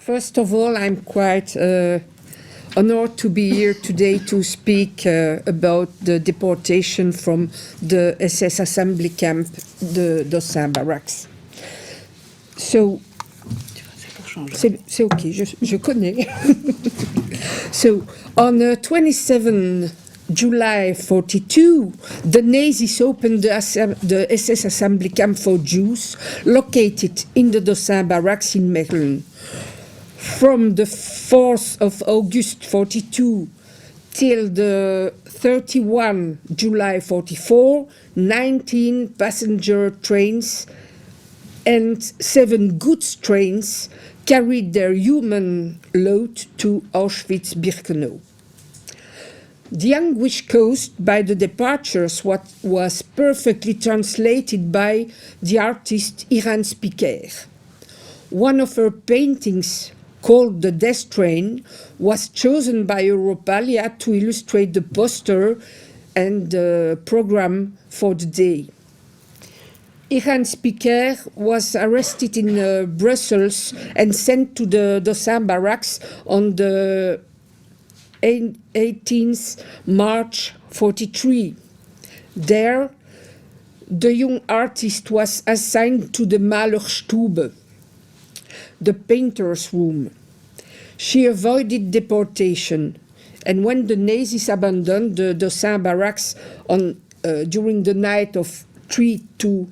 First of all, I'm quite honored to be here today to speak about the deportation from the SS assembly camp, the Dossin Barracks. So, c'est okay, je connais. So, on 27 July 42, the Nazis opened the SS assembly camp for Jews located in the Dossin Barracks in Mechelen. From the 4th of August 42 till the 31 July 44, 19 passenger trains and 7 goods trains carried their human load to Auschwitz-Birkenau. The anguish caused by the departures was perfectly translated by the artist Laurence Schram. One of her paintings, called The Death Train, was chosen by EUROPALIA to illustrate the poster and the program for the day. Laurence Schram was arrested in Brussels and sent to the Dossin Barracks on the 18th March 43. There, the young artist was assigned to the Malerstube, the painter's room. She avoided deportation, and when the Nazis abandoned the Dossin Barracks during the night of 3 to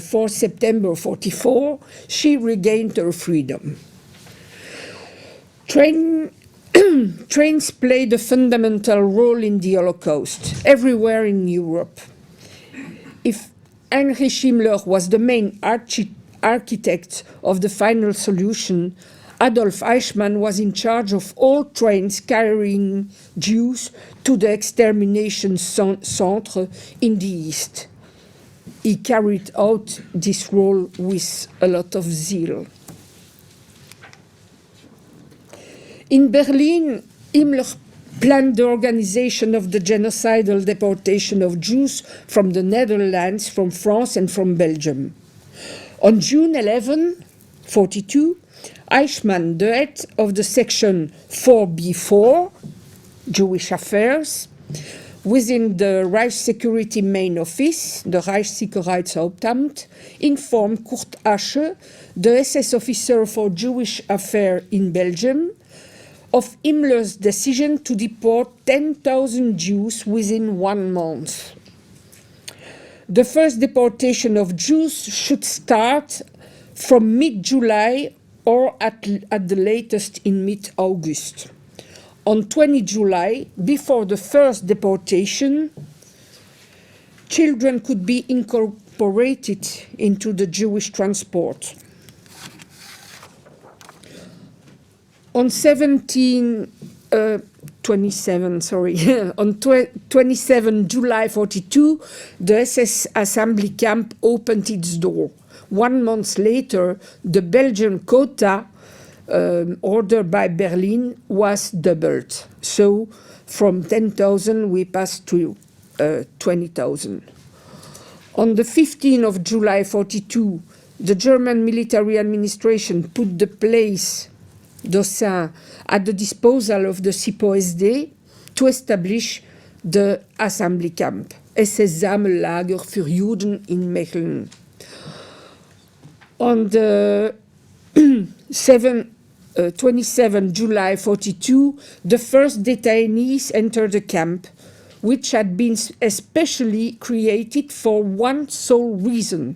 4 September 44, she regained her freedom. Trains played a fundamental role in the Holocaust, everywhere in Europe. If Heinrich Himmler was the main architect of the final solution, Adolf Eichmann was in charge of all trains carrying Jews to the extermination centre in the East. He carried out this role with a lot of zeal. In Berlin, Himmler planned the organization of the genocidal deportation of Jews from the Netherlands, from France, and from Belgium. On June 11, 42, Eichmann, the head of the section 4B4, Jewish Affairs, within the Reich Security Main Office, the Reichssicherheitshauptamt, informed Kurt Asche, the SS officer for Jewish Affairs in Belgium, of Himmler's decision to deport 10,000 Jews within 1 month. The first deportation of Jews should start from mid-July or at the latest in mid-August. On 20 July, before the first deportation, children could be incorporated into the Jewish transport. On 27 July 42, the SS assembly camp opened its door. 1 month later, the Belgian quota ordered by Berlin was doubled. So from 10,000 we passed to 20,000. On the 15th of July 42, the German military administration put the place Dossin at the disposal of the SIPO-SD to establish the assembly camp, SS Sammellager für Juden in Mechelen. On the 27 July 42, the first detainees entered the camp, which had been especially created for one sole reason: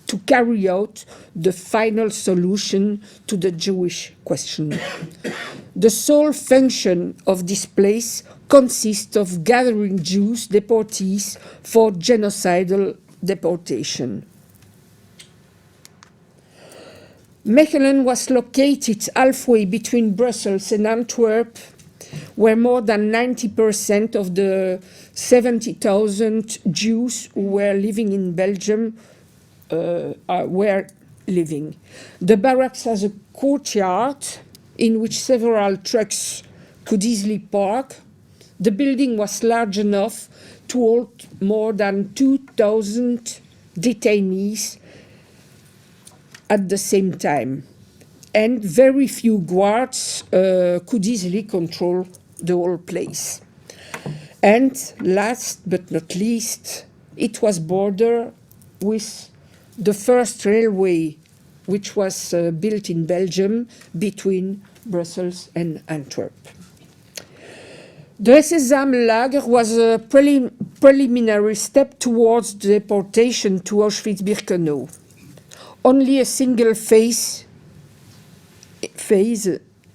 to carry out the final solution to the Jewish question. The sole function of this place consists of gathering Jews deportees for genocidal deportation. Mechelen was located halfway between Brussels and Antwerp, where more than 90% of the 70,000 Jews who were living in Belgium were living. The barracks has a courtyard in which several trucks could easily park. The building was large enough to hold more than 2,000 detainees at the same time. and very few guards could easily control the whole place. And last but not least, it was bordered with the first railway, which was built in Belgium between Brussels and Antwerp. The SS-Lager was a preliminary step towards deportation to Auschwitz-Birkenau. Only a single phase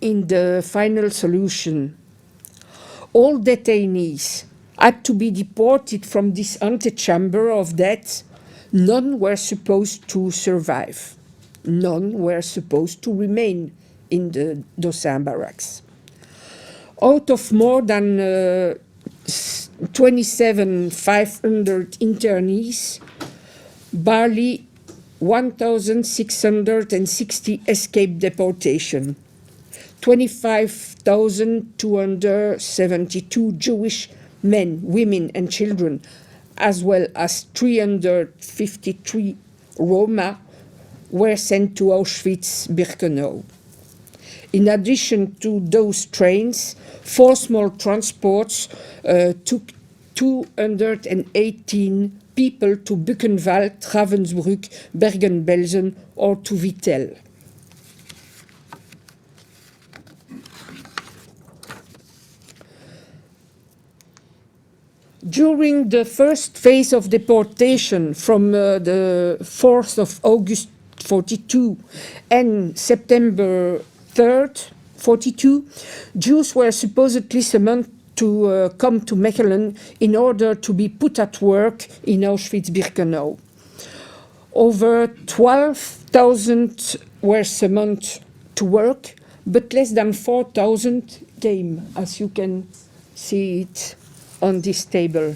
in the final solution. All detainees had to be deported from this antechamber of death. None were supposed to survive. None were supposed to remain in the Dossin Barracks. Out of more than 27,500 internees, barely 1,660 escaped deportation. 25,272 Jewish men, women, and children, as well as 353 Roma, were sent to Auschwitz-Birkenau. In addition to those trains, 4 small transports took 218 people to Buchenwald, Ravensbrück, Bergen-Belsen, or to Vittel. During the first phase of deportation from the 4th of August 42 and September 3rd, 42, Jews were supposedly summoned to come to Mechelen in order to be put at work in Auschwitz-Birkenau. Over 12,000 were summoned to work, but less than 4,000 came, as you can see it on this table.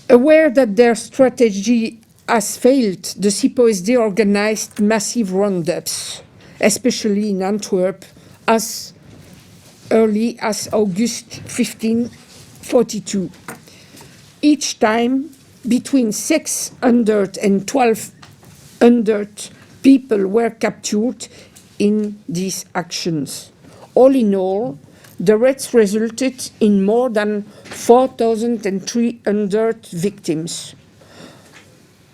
Aware that their strategy has failed, the CPOSD organized massive roundups, especially in Antwerp, as early as August 1542. Each time, between 600 and 1,200 people were captured in these actions. All in all, the raids resulted in more than 4,300 victims.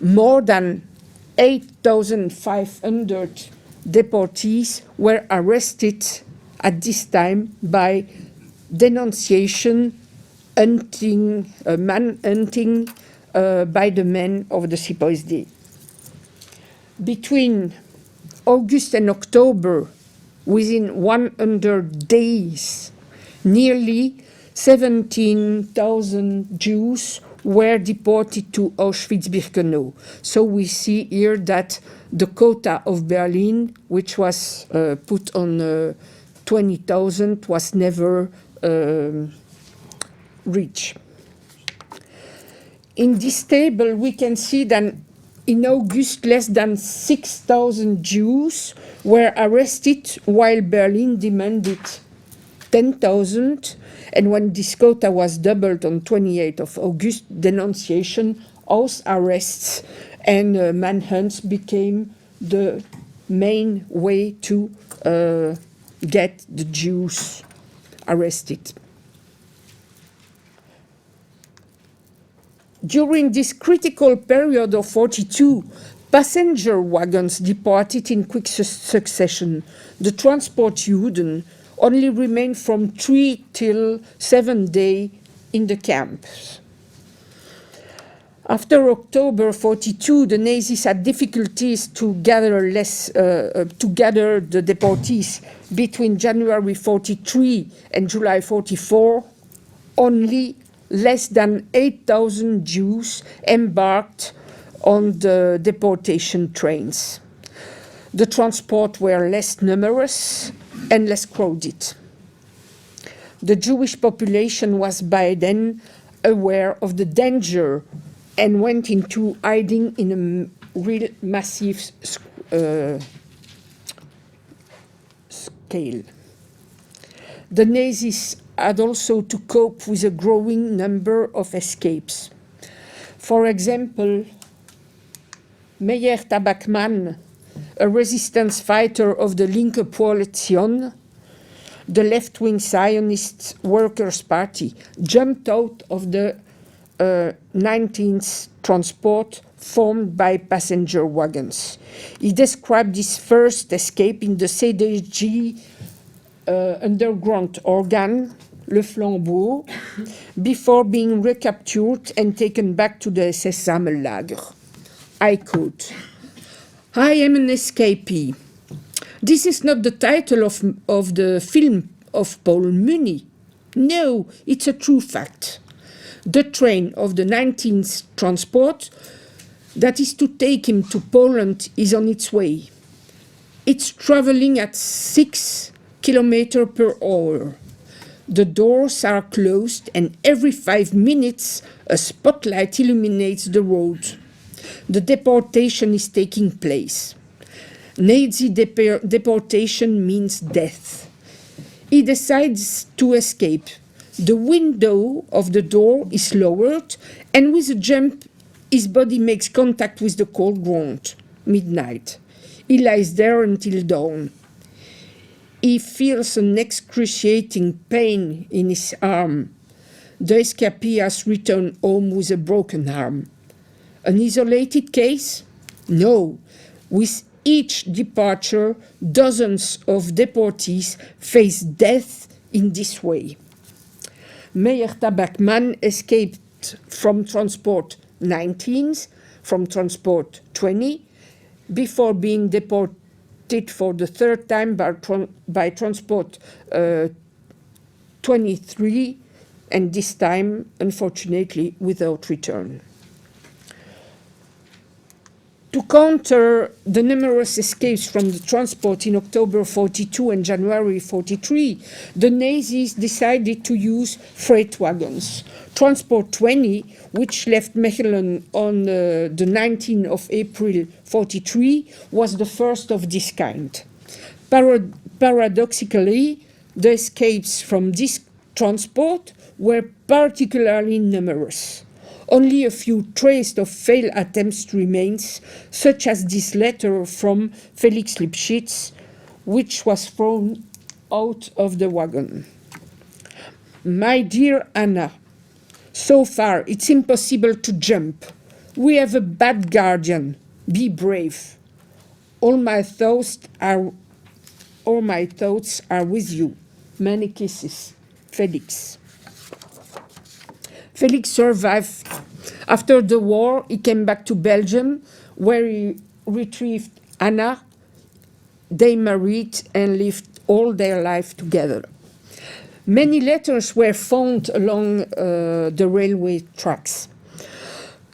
More than 8,500 deportees were arrested at this time by denunciation, manhunting by the men of the CPOSD. Between August and October, within 100 days, nearly 17,000 Jews were deported to Auschwitz-Birkenau. So we see here that the quota of Berlin, which was put on 20,000, was never reached. In this table, we can see that in August, less than 6,000 Jews were arrested, while Berlin demanded 10,000. And when this quota was doubled on 28th of August, denunciation, house arrests, and manhunts became the main way to get the Jews arrested. During this critical period of 42, passenger wagons departed in quick succession. The transport Juden only remained from 3 till 7 days in the camps. After October 42, the Nazis had difficulties to gather the deportees. Between January 43 and July 44, only less than 8,000 Jews embarked on the deportation trains. The transports were less numerous and less crowded. The Jewish population was by then aware of the danger and went into hiding in a real massive scale. The Nazis had also to cope with a growing number of escapes. For example, Meyer Tabakman a resistance fighter of the Linke Koalition, the left-wing Zionist Workers' Party, jumped out of the 19th transport formed by passenger wagons. He described his first escape in the CDG underground organ, Le Flambeau, before being recaptured and taken back to the SS Sammellager. I quote, "I am an escapee. This is not the title of the film of Paul Muni. No, it's a true fact. The train of the 19th transport that is to take him to Poland is on its way. It's traveling at 6 kilometers per hour. The doors are closed and every 5 minutes a spotlight illuminates the road. The deportation is taking place. Nazi deportation means death. He decides to escape. The window of the door is lowered, and with a jump, his body makes contact with the cold ground. Midnight. He lies there until dawn. He feels an excruciating pain in his arm. The escapee has returned home with a broken arm. An isolated case? No. With each departure, dozens of deportees face death in this way. Meyer Tabakman escaped from transport 19, from transport 20, before being deported for the third time by transport 23, and this time, unfortunately, without return. To counter the numerous escapes from the transport in October 42 and January 43, the Nazis decided to use freight wagons. Transport 20, which left Mechelen on the 19th of April 43, was the first of this kind. Paradoxically, the escapes from this transport were particularly numerous. Only a few traces of failed attempts remains, such as this letter from Felix Lipschitz, which was thrown out of the wagon. My dear Anna, so far it's impossible to jump. We have a bad guardian. Be brave. All my thoughts are with you. Many kisses. Felix. Felix survived. After the war, he came back to Belgium, where he retrieved Anna. They married and lived all their life together. Many letters were found along the railway tracks,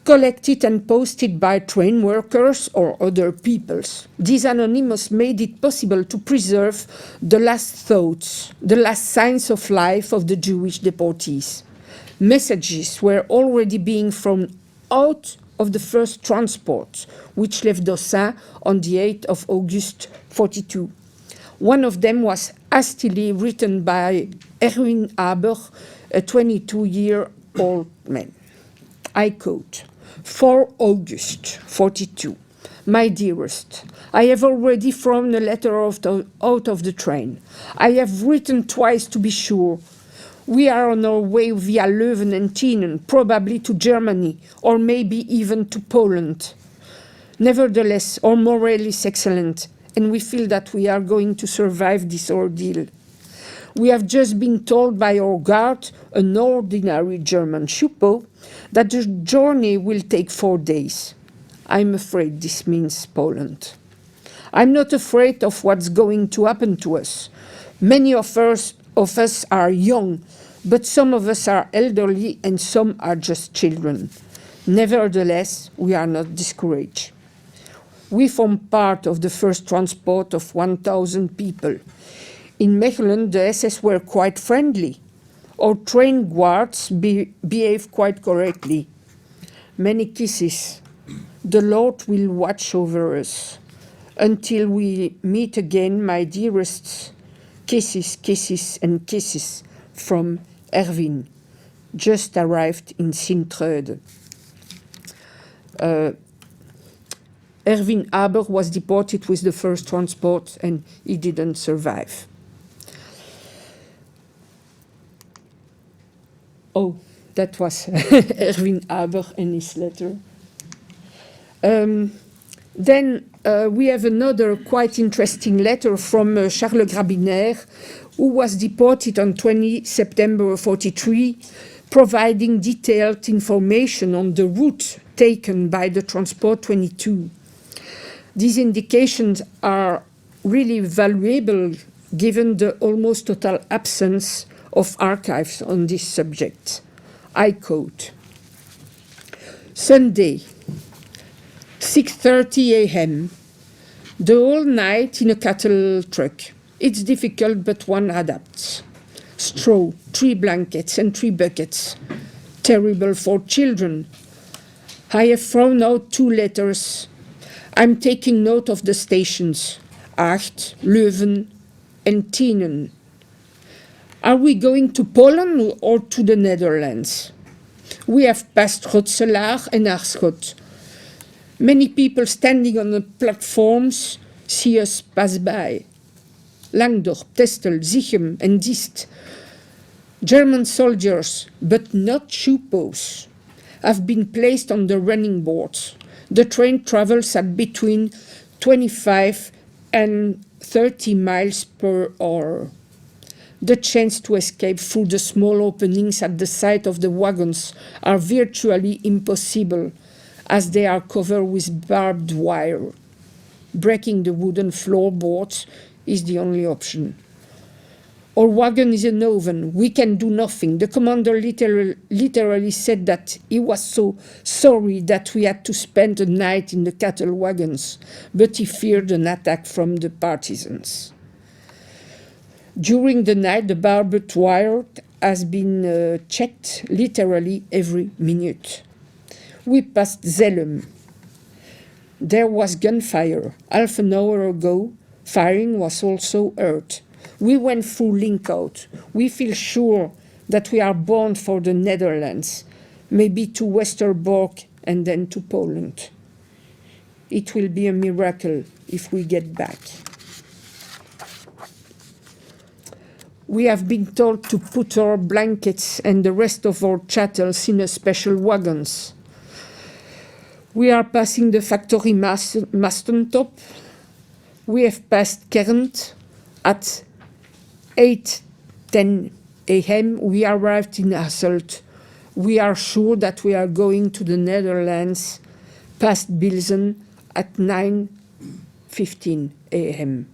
collected and posted by train workers or other peoples. These anonymous made it possible to preserve the last thoughts, the last signs of life of the Jewish deportees. Messages were already being thrown out of the first transport, which left Dossin on the 8th of August 42. One of them was hastily written by Erwin Aber, a 22-year-old man. I quote, "4 August 42. My dearest, I have already thrown a letter out of the train. I have written twice to be sure. We are on our way via Leuven and Tienen, probably to Germany, or maybe even to Poland. Nevertheless, our morale is excellent, and we feel that we are going to survive this ordeal. We have just been told by our guard, an ordinary German Schupo, that the journey will take 4 days. I'm afraid this means Poland. I'm not afraid of what's going to happen to us. Many of us are young, but some of us are elderly and some are just children. Nevertheless, we are not discouraged. We form part of the first transport of 1,000 people. In Mechelen, the SS were quite friendly. Our train guards behave quite correctly. Many kisses. The Lord will watch over us. Until we meet again, my dearest, kisses, kisses, and kisses from Erwin, just arrived in Sint-Truiden." Erwin Haber was deported with the first transport and he didn't survive. Oh, that was Erwin Haber and his letter. Then we have another quite interesting letter from Charles Grabiner, who was deported on 20 September 43, providing detailed information on the route taken by the Transport 22. These indications are really valuable given the almost total absence of archives on this subject. I quote, Sunday, 6:30 a.m., the whole night in a cattle truck. It's difficult, but one adapts. Straw, 3 blankets and 3 buckets. Terrible for children. I have thrown out 2 letters. I'm taking note of the stations. Acht, Leuven and Tienen. Are we going to Poland or to the Netherlands? We have passed Rotselaar and Aarschot. Many people standing on the platforms see us pass by. Langdorp, Testel, Zichem and Diest. German soldiers, but not Chupos, have been placed on the running boards. The train travels at between 25 and 30 miles per hour. The chance to escape through the small openings at the side of the wagons are virtually impossible, as they are covered with barbed wire. Breaking the wooden floorboards is the only option. Our wagon is an oven. We can do nothing. The commander literally said that he was so sorry that we had to spend the night in the cattle wagons, but he feared an attack from the partisans. During the night, the barbed wire has been checked literally every minute. We passed Zellum. There was gunfire. Half an hour ago, firing was also heard. We went through Linkout. We feel sure that we are bound for the Netherlands, maybe to Westerbork and then to Poland. It will be a miracle if we get back. We have been told to put our blankets and the rest of our chattels in a special wagons. We are passing the factory Mastentop. We have passed Kernt. At 8:10 a.m. we arrived in Hasselt. We are sure that we are going to the Netherlands past Bilzen at 9:15 a.m.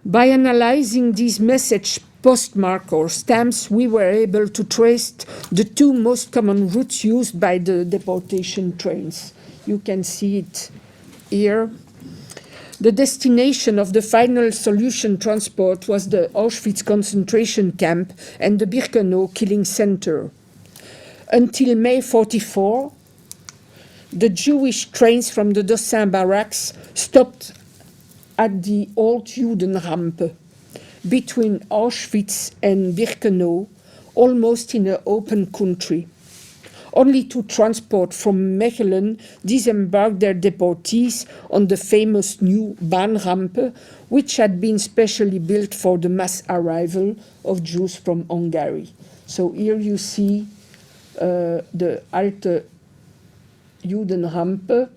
By analyzing these message postmark or stamps, we were able to trace the 2 most common routes used by the deportation trains. You can see it here. The destination of the final solution transport was the Auschwitz concentration camp and the Birkenau killing center. Until May 44, the Jewish trains from the Dossin Barracks stopped at the old Judenrampe between Auschwitz and Birkenau, almost in an open country. Only 2 transports from Mechelen disembarked their deportees on the famous new Bahnrampe, which had been specially built for the mass arrival of Jews from Hungary. So here you see the Alte Judenrampe.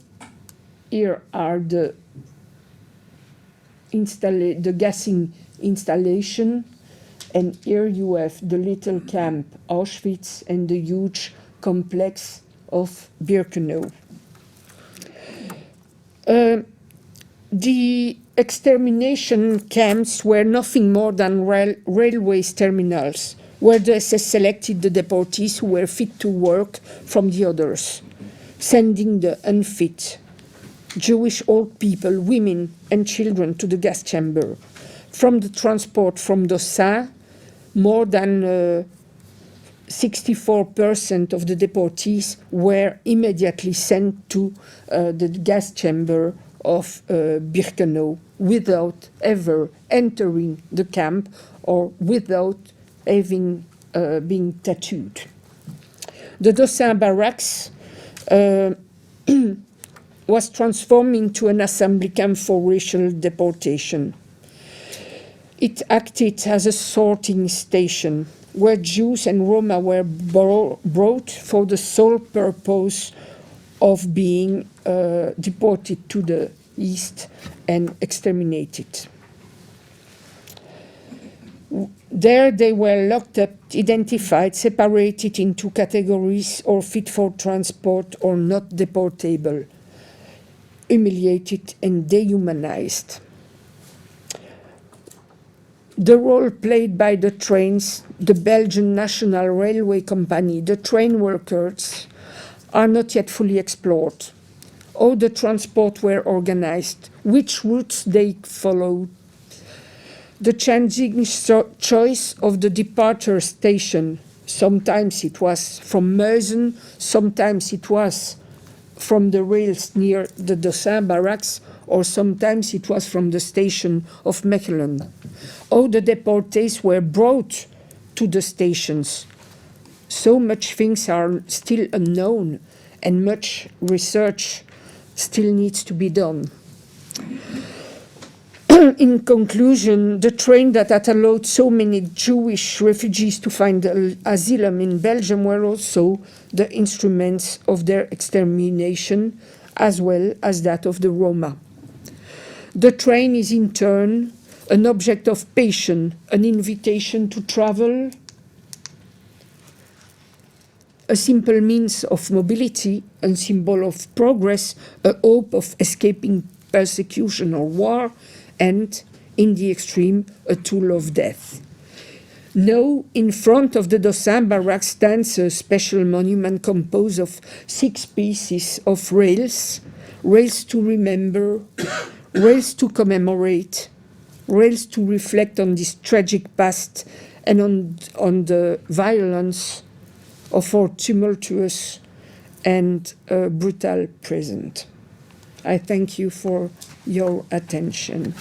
Here are the gassing installation, and here you have the little camp Auschwitz and the huge complex of Birkenau. The extermination camps were nothing more than railways terminals, where the SS selected the deportees who were fit to work from the others, sending the unfit, Jewish old people, women and children to the gas chamber. From the transport from Dossin, more than 64% of the deportees were immediately sent to the gas chamber of Birkenau without ever entering the camp or without having been tattooed. The Dossin Barracks was transformed into an assembly camp for racial deportation. It acted as a sorting station where Jews and Roma were brought for the sole purpose of being deported to the east and exterminated. There they were locked up, identified, separated into categories or fit for transport or not deportable, humiliated and dehumanized. The role played by the trains, the Belgian National Railway Company, the train workers are not yet fully explored. How the transport were organized, which routes they followed, the changing choice of the departure station. Sometimes it was from Mechelen, sometimes it was from the rails near the Dossin Barracks, or sometimes it was from the station of Mechelen. How the deportees were brought to the stations. So much things are still unknown, and much research still needs to be done. In conclusion, the train that had allowed so many Jewish refugees to find asylum in Belgium were also the instruments of their extermination, as well as that of the Roma. The train is in turn an object of passion, an invitation to travel, a simple means of mobility, a symbol of progress, a hope of escaping persecution or war, and, in the extreme, a tool of death. Now, in front of the Dossin Barracks stands a special monument composed of 6 pieces of rails, rails to remember, rails to commemorate, rails to reflect on this tragic past and on the violence of our tumultuous and brutal present. I thank you for your attention.